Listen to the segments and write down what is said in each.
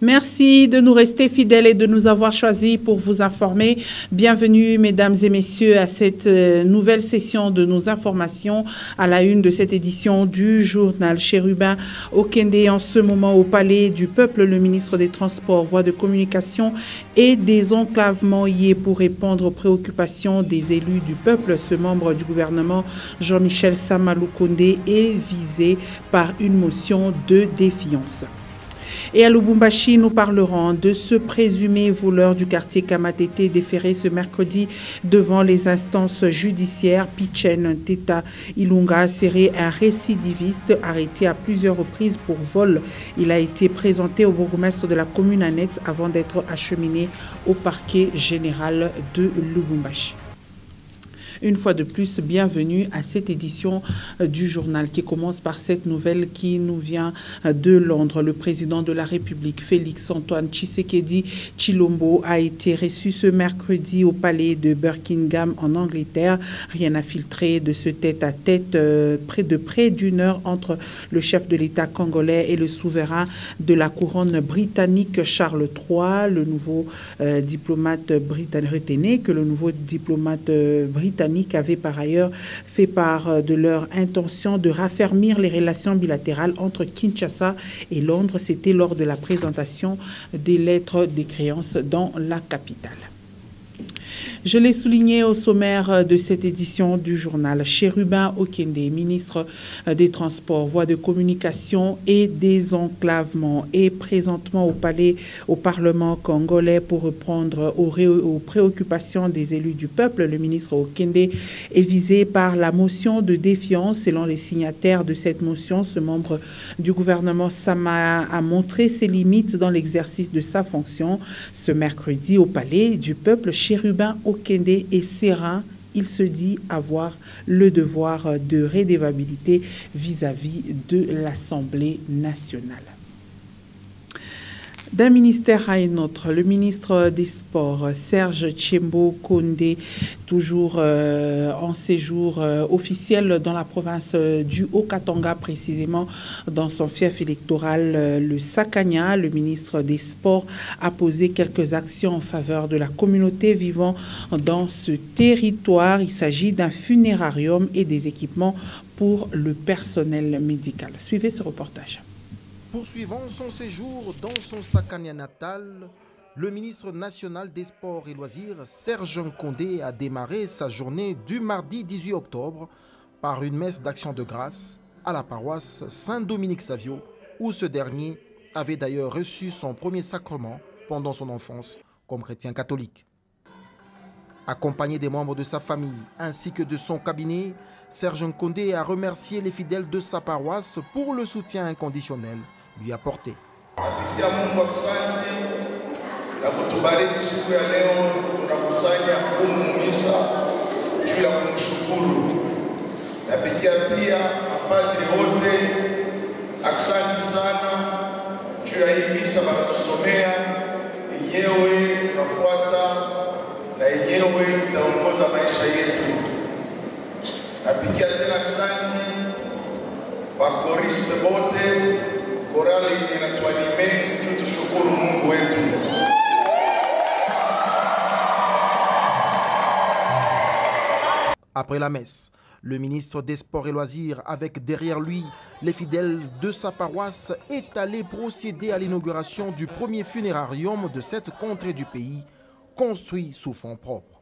Merci de nous rester fidèles et de nous avoir choisis pour vous informer. Bienvenue, mesdames et messieurs, à cette nouvelle session de nos informations à la une de cette édition du journal Chérubin Okende. En ce moment, au Palais du Peuple, le ministre des Transports, Voies de Communication et des Enclavements y est pour répondre aux préoccupations des élus du peuple. Ce membre du gouvernement, Jean-Michel Samalou Condé, est visé par une motion de défiance. Et à Lubumbashi, nous parlerons de ce présumé voleur du quartier Kamatete déféré ce mercredi devant les instances judiciaires. Pichen Teta Ilunga serait un récidiviste arrêté à plusieurs reprises pour vol. Il a été présenté au bourgmestre de la commune annexe avant d'être acheminé au parquet général de Lubumbashi. Une fois de plus, bienvenue à cette édition du journal qui commence par cette nouvelle qui nous vient de Londres. Le président de la République, Félix-Antoine Tshisekedi Tshilombo, a été reçu ce mercredi au palais de Buckingham en Angleterre. Rien n'a filtré de ce tête-à-tête près d'une heure entre le chef de l'État congolais et le souverain de la couronne britannique Charles III, le nouveau diplomate britannique. Retenez que le nouveau diplomate britannique avait par ailleurs fait part de leur intention de raffermir les relations bilatérales entre Kinshasa et Londres. C'était lors de la présentation des lettres des créances dans la capitale. Je l'ai souligné au sommaire de cette édition du journal. Chérubin Okende, ministre des Transports, Voies de Communication et des Enclavements, est présentement au Parlement congolais pour répondre aux préoccupations des élus du peuple. Le ministre Okende est visé par la motion de défiance. Selon les signataires de cette motion, ce membre du gouvernement Sama a montré ses limites dans l'exercice de sa fonction. Ce mercredi, au Palais du Peuple, Chérubin Okende est serein. Il se dit avoir le devoir de rédévabilité vis-à-vis de l'Assemblée nationale. D'un ministère à un autre, le ministre des Sports, Serge Tshembo Condé, toujours en séjour officiel dans la province du Haut-Katanga, précisément dans son fief électoral, le Sakania. Le ministre des Sports a posé quelques actions en faveur de la communauté vivant dans ce territoire. Il s'agit d'un funérarium et des équipements pour le personnel médical. Suivez ce reportage. Poursuivant son séjour dans son Sakania natal, le ministre national des Sports et Loisirs, Serge Nkondé, a démarré sa journée du mardi 18 octobre par une messe d'action de grâce à la paroisse Saint-Dominique Savio, où ce dernier avait d'ailleurs reçu son premier sacrement pendant son enfance comme chrétien catholique. Accompagné des membres de sa famille ainsi que de son cabinet, Serge Nkondé a remercié les fidèles de sa paroisse pour le soutien inconditionnel lui apporté. Après la messe, le ministre des Sports et Loisirs, avec derrière lui les fidèles de sa paroisse, est allé procéder à l'inauguration du premier funérarium de cette contrée du pays, construit sous fonds propres.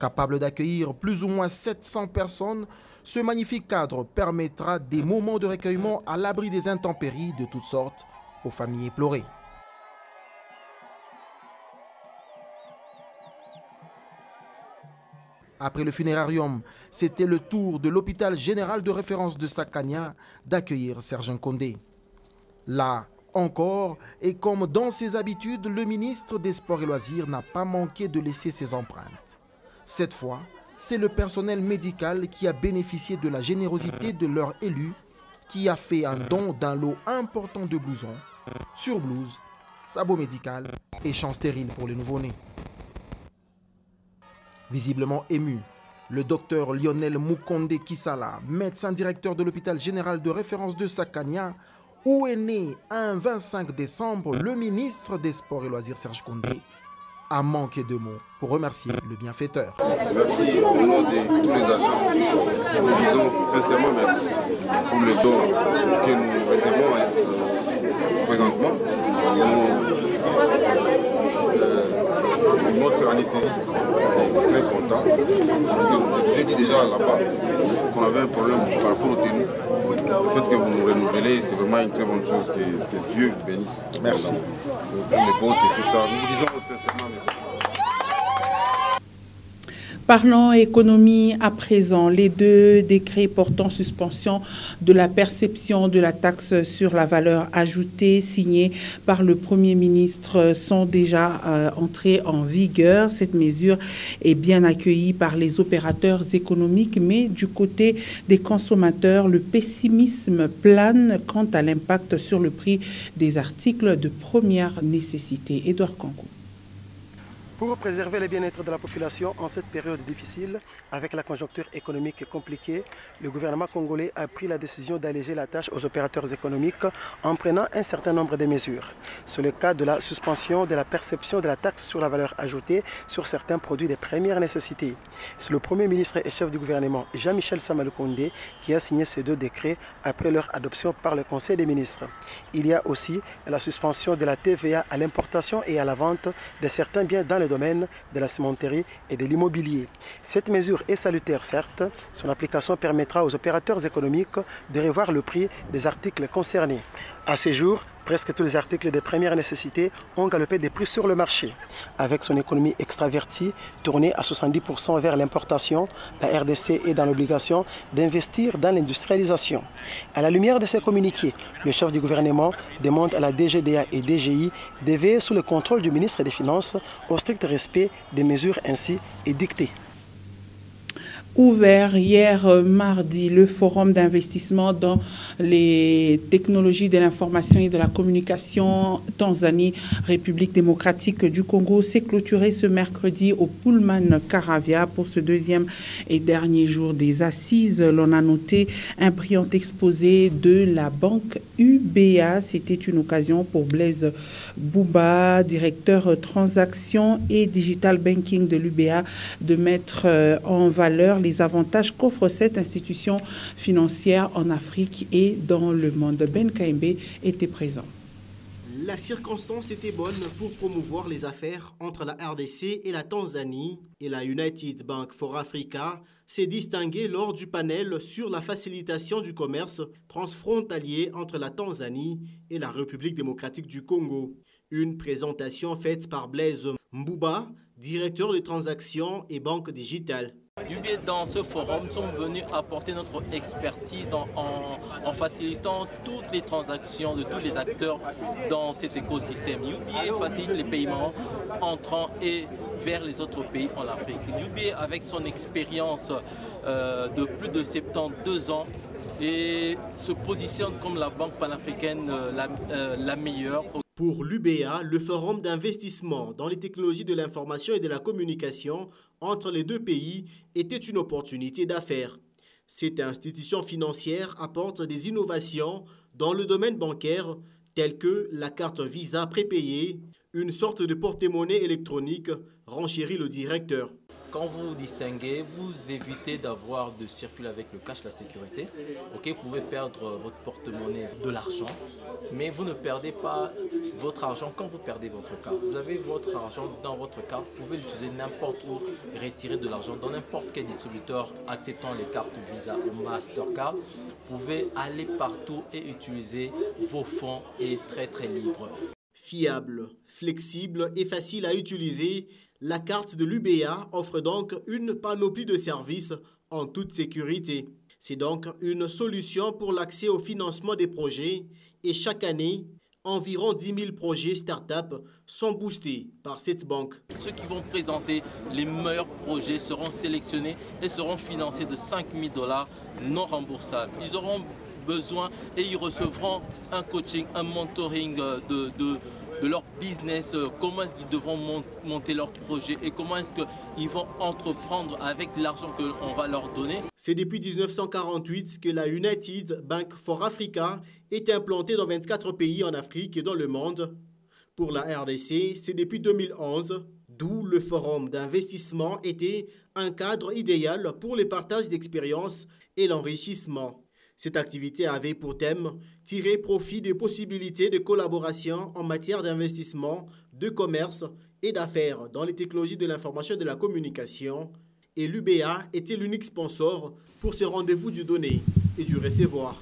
Capable d'accueillir plus ou moins 700 personnes, ce magnifique cadre permettra des moments de recueillement à l'abri des intempéries de toutes sortes aux familles éplorées. Après le funérarium, c'était le tour de l'hôpital général de référence de Sakania d'accueillir Serge Nkondé. Là encore, et comme dans ses habitudes, le ministre des Sports et Loisirs n'a pas manqué de laisser ses empreintes. Cette fois, c'est le personnel médical qui a bénéficié de la générosité de leur élu, qui a fait un don d'un lot important de blousons, surblouses, sabots médicaux et champs stériles pour les nouveau-nés. Visiblement ému, le docteur Lionel Mukonde Kisala, médecin directeur de l'hôpital général de référence de Sakania, où est né un 25 décembre le ministre des Sports et Loisirs Serge Kondé a manqué de mots pour remercier le bienfaiteur. Merci au nom de tous les agents. Nous disons sincèrement merci pour le don que nous recevons présentement. Notre anesthésiste est très content parce que je vous ai dit déjà là-bas qu'on avait un problème par rapport au tenue. Le fait que vous nous renouvelez, c'est vraiment une très bonne chose, que Dieu bénisse. Merci. Pour les bottes et tout ça, nous vous disons sincèrement merci. Parlons économie à présent. Les deux décrets portant suspension de la perception de la taxe sur la valeur ajoutée signés par le Premier ministre sont déjà entrés en vigueur. Cette mesure est bien accueillie par les opérateurs économiques, mais du côté des consommateurs, le pessimisme plane quant à l'impact sur le prix des articles de première nécessité. Édouard Kankou. Pour préserver le bien-être de la population en cette période difficile, avec la conjoncture économique compliquée, le gouvernement congolais a pris la décision d'alléger la tâche aux opérateurs économiques en prenant un certain nombre de mesures. C'est le cas de la suspension de la perception de la taxe sur la valeur ajoutée sur certains produits de première nécessité. C'est le Premier ministre et chef du gouvernement, Jean-Michel Sama Lukonde, qui a signé ces deux décrets après leur adoption par le Conseil des ministres. Il y a aussi la suspension de la TVA à l'importation et à la vente de certains biens dans le domaine de la cimenterie et de l'immobilier. Cette mesure est salutaire, certes. Son application permettra aux opérateurs économiques de revoir le prix des articles concernés. À ce jour, presque tous les articles de première nécessité ont galopé des prix sur le marché. Avec son économie extravertie, tournée à 70% vers l'importation, la RDC est dans l'obligation d'investir dans l'industrialisation. À la lumière de ces communiqués, le chef du gouvernement demande à la DGDA et DGI de veiller sous le contrôle du ministre des Finances au strict respect des mesures ainsi édictées. Ouvert hier mardi, le forum d'investissement dans les technologies de l'information et de la communication Tanzanie, République démocratique du Congo, s'est clôturé ce mercredi au Pullman Caravia pour ce deuxième et dernier jour des assises. L'on a noté un brillant exposé de la banque UBA. C'était une occasion pour Blaise Bouba, directeur transactions et digital banking de l'UBA, de mettre en valeur les avantages qu'offre cette institution financière en Afrique et dans le monde. Ben Kaimbe était présent. La circonstance était bonne pour promouvoir les affaires entre la RDC et la Tanzanie, et la United Bank for Africa s'est distinguée lors du panel sur la facilitation du commerce transfrontalier entre la Tanzanie et la République démocratique du Congo. Une présentation faite par Blaise Mbouba, directeur de transactions et banque digitale. UBA, dans ce forum, nous sommes venus apporter notre expertise en facilitant toutes les transactions de tous les acteurs dans cet écosystème. UBA facilite les paiements entrant et vers les autres pays en Afrique. UBA, avec son expérience de plus de 72 ans, et se positionne comme la banque panafricaine la meilleure. Pour l'UBA, le forum d'investissement dans les technologies de l'information et de la communication entre les deux pays était une opportunité d'affaires. Cette institution financière apporte des innovations dans le domaine bancaire telles que la carte Visa prépayée, une sorte de porte-monnaie électronique, renchérit le directeur. Quand vous vous distinguez, vous évitez d'avoir de circuler avec le cash, la sécurité. Okay, vous pouvez perdre votre porte-monnaie, de l'argent, mais vous ne perdez pas votre argent quand vous perdez votre carte. Vous avez votre argent dans votre carte, vous pouvez l'utiliser n'importe où, retirer de l'argent dans n'importe quel distributeur acceptant les cartes Visa ou Mastercard. Vous pouvez aller partout et utiliser vos fonds et très libre. Fiable, flexible et facile à utiliser, la carte de l'UBA offre donc une panoplie de services en toute sécurité. C'est donc une solution pour l'accès au financement des projets et chaque année, environ 10 000 projets start-up sont boostés par cette banque. Ceux qui vont présenter les meilleurs projets seront sélectionnés et seront financés de 5 000 $ non remboursables. Ils auront besoin et ils recevront un coaching, un mentoring leur business, comment est-ce qu'ils devront monter leur projet et comment est-ce qu'ils vont entreprendre avec l'argent qu'on va leur donner. C'est depuis 1948 que la United Bank for Africa est implantée dans 24 pays en Afrique et dans le monde. Pour la RDC, c'est depuis 2011, d'où le forum d'investissement était un cadre idéal pour le partage d'expériences et l'enrichissement. Cette activité avait pour thème tirer profit des possibilités de collaboration en matière d'investissement, de commerce et d'affaires dans les technologies de l'information et de la communication. Et l'UBA était l'unique sponsor pour ce rendez-vous du donner et du recevoir.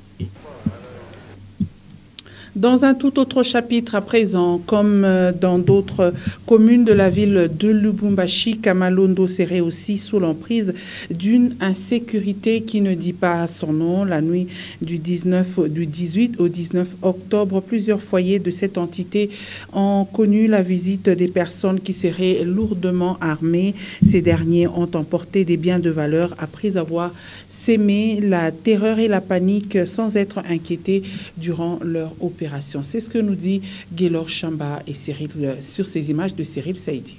Dans un tout autre chapitre à présent, comme dans d'autres communes de la ville de Lubumbashi, Kamalondo serait aussi sous l'emprise d'une insécurité qui ne dit pas son nom. La nuit du 18 au 19 octobre, plusieurs foyers de cette entité ont connu la visite des personnes qui seraient lourdement armées. Ces derniers ont emporté des biens de valeur après avoir sémé la terreur et la panique sans être inquiétés durant leur opération. C'est ce que nous dit Gaylor Chamba et Cyril sur ces images de Cyril Saïdi.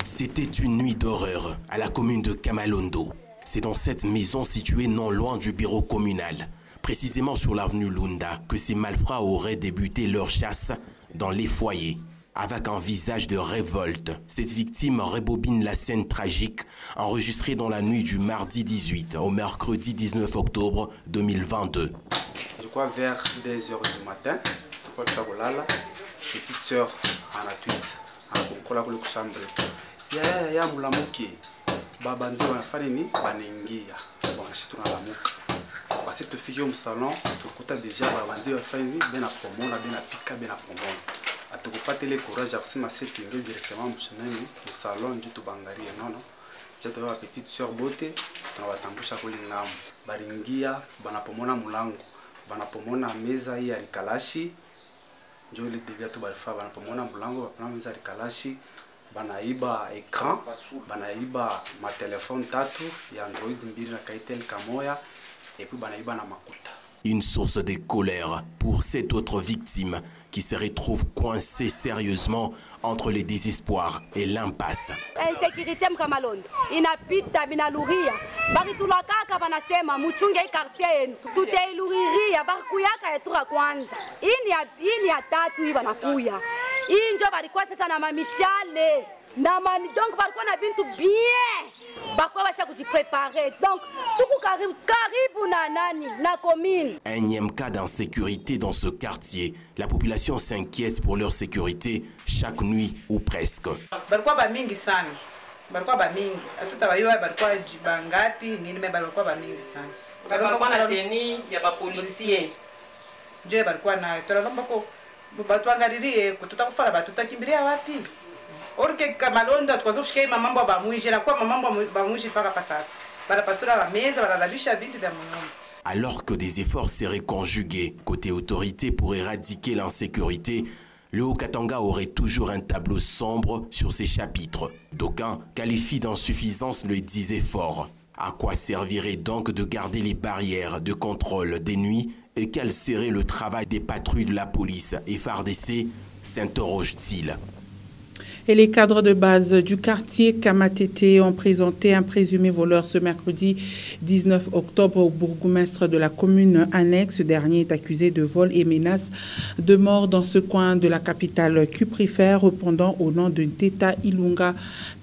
C'était une nuit d'horreur à la commune de Kamalondo. C'est dans cette maison située non loin du bureau communal, précisément sur l'avenue Lunda, que ces malfrats auraient débuté leur chasse dans les foyers. Avec un visage de révolte, cette victime rebobine la scène tragique enregistrée dans la nuit du mardi 18 au mercredi 19 octobre 2022. Vers 2h du matin, petite sœur en a tweet, en chambre. Ya mulamuki, babanzi wanafanini banengia, banashituna la muka. Basi tufike au salon, tukuta déjà babanzi wafanini bena pomona, bena pika, bena pomona. Atukupate le courage à kusema setu inge directement mshenani, au salon njutu bangarie nono. Jato wa petite sœur bote, tunawatambusha kule ngamu. Baringia, banapomona mulango. Banapomona meza hii ya rikalashi, njo ile diga tu balifa banapomona mulango, banapomona meza ya rikalashi, banaiba ekran, banaiba matelefone 3 ya Android 2 na Kaitel kamoya, et puis banaiba na makuta. Une source de colère pour cette autre victime qui se retrouve coincée sérieusement entre le désespoir et l'impasse. Insécurité mkamalondo inapita binaluria bakitulakaka banasema muchunge quartier yenu tutailuria bakuyaka yetura kwanza ini ya tatu hii banakuya hii njo balikuwa sasa na mamishale na mani donc balikuwa na bintu bien bakwa basha kujipreparer donc tuku karibu na nani na commune. Énième cas d'insécurité dans ce quartier. La population s'inquiète pour leur sécurité chaque nuit ou presque. Balikuwa ba mingi sana. Balikuwa ba mingi. Atutabayua balikuwa jibangapi nini me balikuwa ba mingi sana. Balikuwa na teni ya ba policier. Je balikuwa na tolomba ko batu angalirie kututakufala batu takimbilia wapi? Orke Kamalondo tukazofika mamambo ba mwije na kwa mamambo ba mwije paka pasasa. Bala pasura ba meza bala labisha bintu vya munono. Alors que des efforts seraient conjugués côté autorité pour éradiquer l'insécurité, le Haut-Katanga aurait toujours un tableau sombre sur ses chapitres. D'aucuns qualifient d'insuffisance le dit effort. À quoi servirait donc de garder les barrières de contrôle des nuits et quel serait le travail des patrouilles de la police FARDC, s'interroge-t-il. Et les cadres de base du quartier Kamatete ont présenté un présumé voleur ce mercredi 19 octobre au bourgmestre de la commune annexe. Ce dernier est accusé de vol et menace de mort dans ce coin de la capitale cuprifère, répondant au nom de Teta Ilunga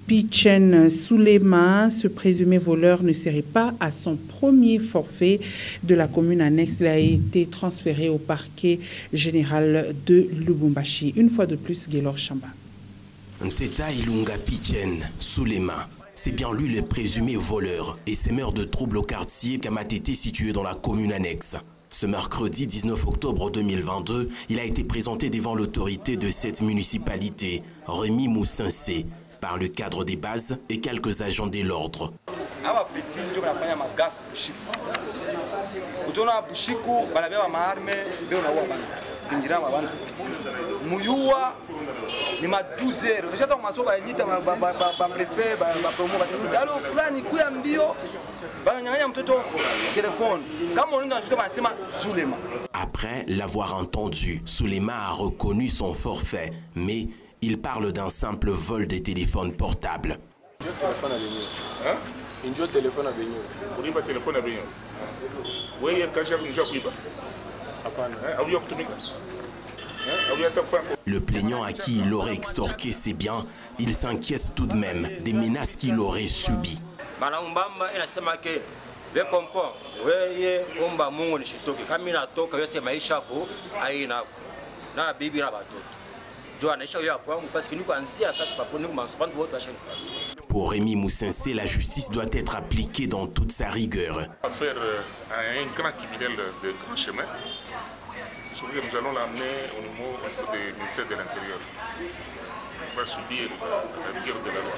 Pichen Soulema. Ce présumé voleur ne serait pas à son premier forfait de la commune annexe. Il a été transféré au parquet général de Lubumbashi. Une fois de plus, Gaylor Chamba. Teta Ilunga Pichen Soulema, c'est bien lui le présumé voleur et semeur de troubles au quartier Kamatete situé dans la commune annexe. Ce mercredi 19 octobre 2022, il a été présenté devant l'autorité de cette municipalité, Rémi Moussinsé, par le cadre des bases et quelques agents de l'ordre. Muyua, il m'a 12 heures. Déjà, on m'a sauvé un préfet, un promo. Alors, Fulani, Kouya Mbio, téléphone. Quand on est dans le Soulema. Après l'avoir entendu, Soulema a reconnu son forfait, mais il parle d'un simple vol de téléphone portable. Téléphone à venir. Hein? Une joie téléphone à venir. Vous n'avez pas téléphone à venir. Oui, il y a un cachet à venir. Le plaignant à qui il aurait extorqué ses biens, il s'inquiète tout de même des menaces qu'il aurait subies. Pour Rémi Moussensé, la justice doit être appliquée dans toute sa rigueur. Affaire à un grand criminel de grand chemin. Je crois que nous allons l'amener au niveau du ministère de l'Intérieur. Il va subir la rigueur de la loi.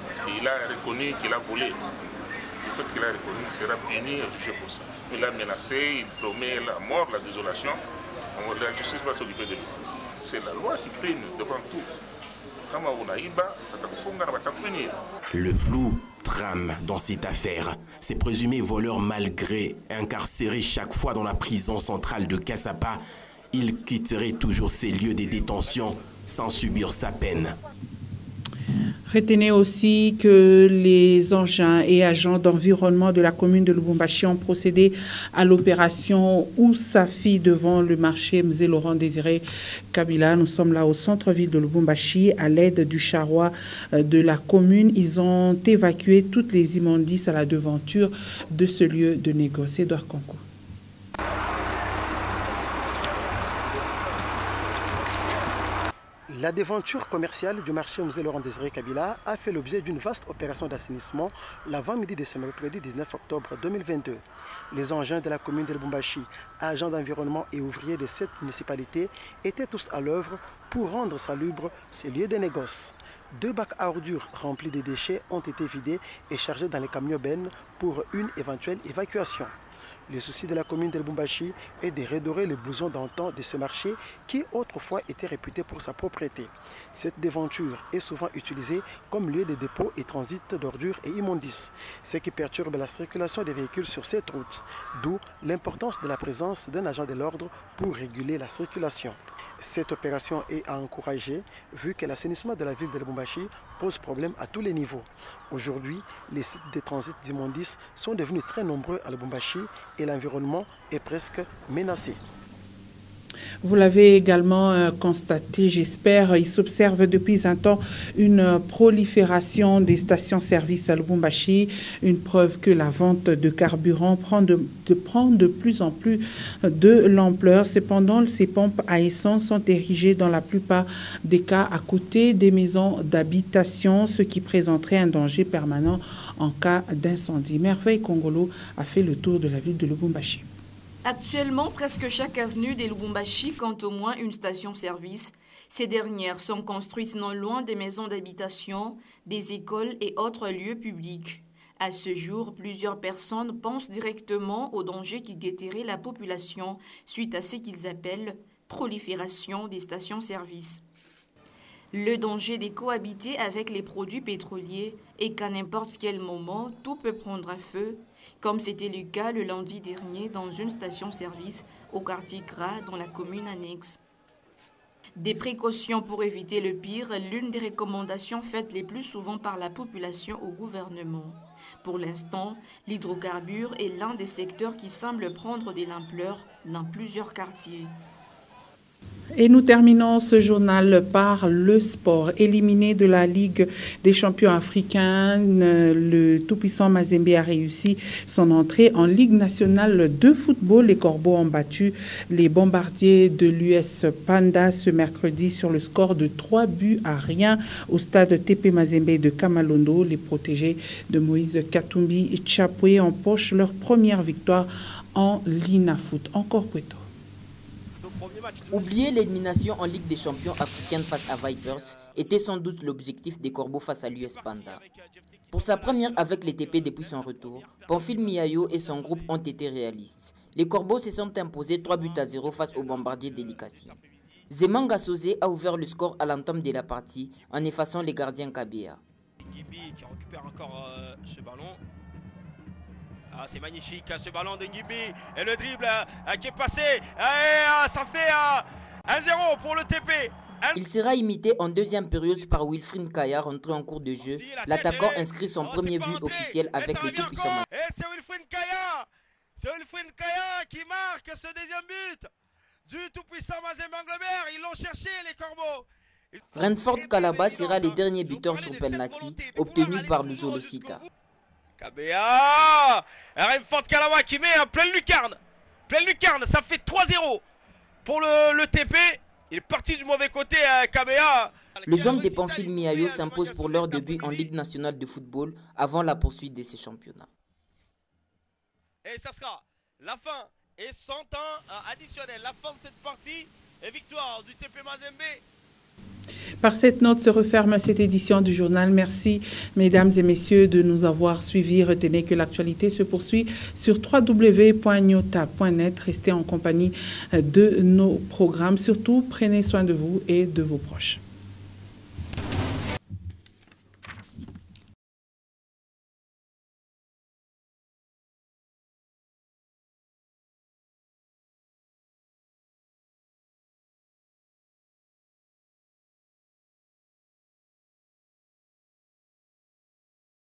Parce qu'il a reconnu qu'il a volé. Le fait qu'il a reconnu, il sera puni et jugé pour ça. Il a menacé, il promet la mort, la désolation. La justice va s'occuper de lui. C'est la loi qui prime devant tout. Le flou trame dans cette affaire. Ces présumés voleurs malgré incarcérés chaque fois dans la prison centrale de Cassapa, ils quitteraient toujours ces lieux de détention sans subir sa peine. Retenez aussi que les engins et agents d'environnement de la commune de Lubumbashi ont procédé à l'opération Oussafi devant le marché Mzé Laurent Désiré Kabila. Nous sommes là au centre-ville de Lubumbashi à l'aide du charroi de la commune. Ils ont évacué toutes les immondices à la devanture de ce lieu de négoce. Edouard Konko. La devanture commerciale du marché Mzé Laurent Désiré Kabila a fait l'objet d'une vaste opération d'assainissement l'avant-midi de ce mercredi 19 octobre 2022. Les engins de la commune de Lubumbashi, agents d'environnement et ouvriers de cette municipalité étaient tous à l'œuvre pour rendre salubres ces lieux de négoce. 2 bacs à ordures remplis de déchets ont été vidés et chargés dans les camions bennes pour une éventuelle évacuation. Le souci de la commune de Lubumbashi est de redorer le blouson d'antan de ce marché qui autrefois était réputé pour sa propreté. Cette devanture est souvent utilisée comme lieu de dépôt et transit d'ordures et immondices, ce qui perturbe la circulation des véhicules sur cette route, d'où l'importance de la présence d'un agent de l'ordre pour réguler la circulation. Cette opération est à encourager vu que l'assainissement de la ville de Lubumbashi pose problème à tous les niveaux. Aujourd'hui, les sites de transit d'immondices sont devenus très nombreux à Lubumbashi et l'environnement est presque menacé. Vous l'avez également constaté, j'espère, il s'observe depuis un temps une prolifération des stations-service à Lubumbashi, une preuve que la vente de carburant prend de plus en plus de l'ampleur. Cependant, ces pompes à essence sont érigées dans la plupart des cas à côté des maisons d'habitation, ce qui présenterait un danger permanent en cas d'incendie. Merveille Congolo a fait le tour de la ville de Lubumbashi. Actuellement, presque chaque avenue de Lubumbashi compte au moins une station-service. Ces dernières sont construites non loin des maisons d'habitation, des écoles et autres lieux publics. À ce jour, plusieurs personnes pensent directement aux dangers qui guetterait la population suite à ce qu'ils appellent prolifération des stations-service. Le danger de cohabiter avec les produits pétroliers est qu'à n'importe quel moment, tout peut prendre feu, comme c'était le cas le lundi dernier dans une station-service au quartier Gras dans la commune annexe. Des précautions pour éviter le pire, l'une des recommandations faites les plus souvent par la population au gouvernement. Pour l'instant, l'hydrocarbure est l'un des secteurs qui semble prendre de l'ampleur dans plusieurs quartiers. Et nous terminons ce journal par le sport. Éliminé de la Ligue des champions africains, le tout-puissant Mazembe a réussi son entrée en Ligue nationale de football. Les Corbeaux ont battu les bombardiers de l'US Panda ce mercredi sur le score de 3-0 au stade TP Mazembe de Kamalondo. Les protégés de Moïse Katumbi et Chapoué empochent leur première victoire en Linafoot. Encore Pueto. Oublier l'élimination en Ligue des champions africaine face à Vipers était sans doute l'objectif des Corbeaux face à l'US Panda. Pour sa première avec les TP depuis son retour, Pamphile Miayo et son groupe ont été réalistes. Les Corbeaux se sont imposés 3-0 face aux bombardiers d'Elikassi. Zemanga Sosé a ouvert le score à l'entame de la partie en effaçant les gardiens Kabea. Ngimbi qui récupère encore ce ballon. Ah, c'est magnifique ce ballon de Ngimbi. Et le dribble qui est passé. Et, ça fait 1-0 pour le TP. Il sera imité en deuxième période par Wilfried Kaya rentré en cours de jeu. L'attaquant inscrit son premier but officiel avec le tout-puissant match. Et c'est Wilfried Kaya. C'est Wilfried Kaya qui marque ce deuxième but du tout-puissant Mazembe Anglebert. Ils l'ont cherché les Corbeaux. Renford Kalaba sera le dernier buteur sur penalty obtenu par le Zolocita. Kabea, Renford Kalaba qui met en pleine lucarne. Pleine lucarne, ça fait 3-0 pour le TP. Il est parti du mauvais côté à Kabea. Les hommes de Pamphile Miayo s'imposent pour leur début en Ligue nationale de football avant la poursuite de ces championnats. Et ça sera la fin et 100 ans additionnel. La fin de cette partie et victoire du TP Mazembe. Par cette note se referme cette édition du journal. Merci, mesdames et messieurs, de nous avoir suivis. Retenez que l'actualité se poursuit sur www.nyota.net. Restez en compagnie de nos programmes. Surtout, prenez soin de vous et de vos proches.